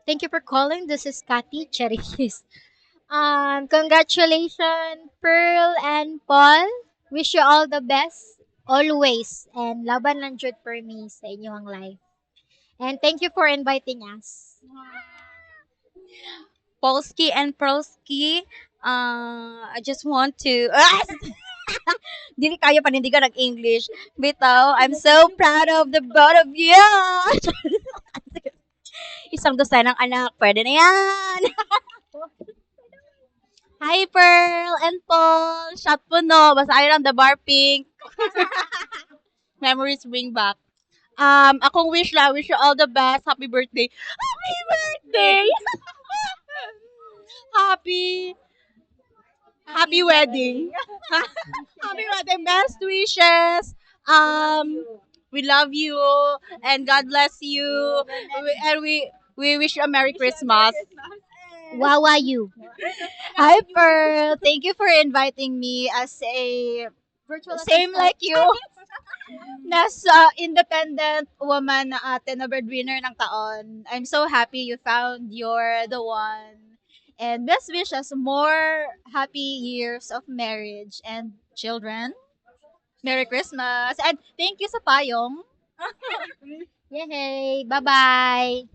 Thank you for calling. This is Kathy Cherikis. Congratulations, Pearl and Paul. Wish you all the best always. And laban lang jud for me sa inyong life. And thank you for inviting us. Polski and Pearlski. I just want to... Dili kayo panindigan ng English. Bitaw, I'm so proud of the both of you. Isang dosenang anak, pwede na yan. Hi, Pearl and Paul. Shot po no. Basahin ang The Bar Pink. Memories bring back. Akong wish you all the best. Happy birthday. Happy birthday! happy, happy wedding. Happy wedding. Best wishes. We love you and God bless you. And we wish you a Merry Christmas. Wawa you. Hi, Pearl. Thank you for inviting me as a same like you. Nasa independent woman na ate na breadwinner ng taon. I'm so happy you found you're the one. And best wishes, more happy years of marriage and children. Merry Christmas. And thank you sa payong. Yay! Bye-bye!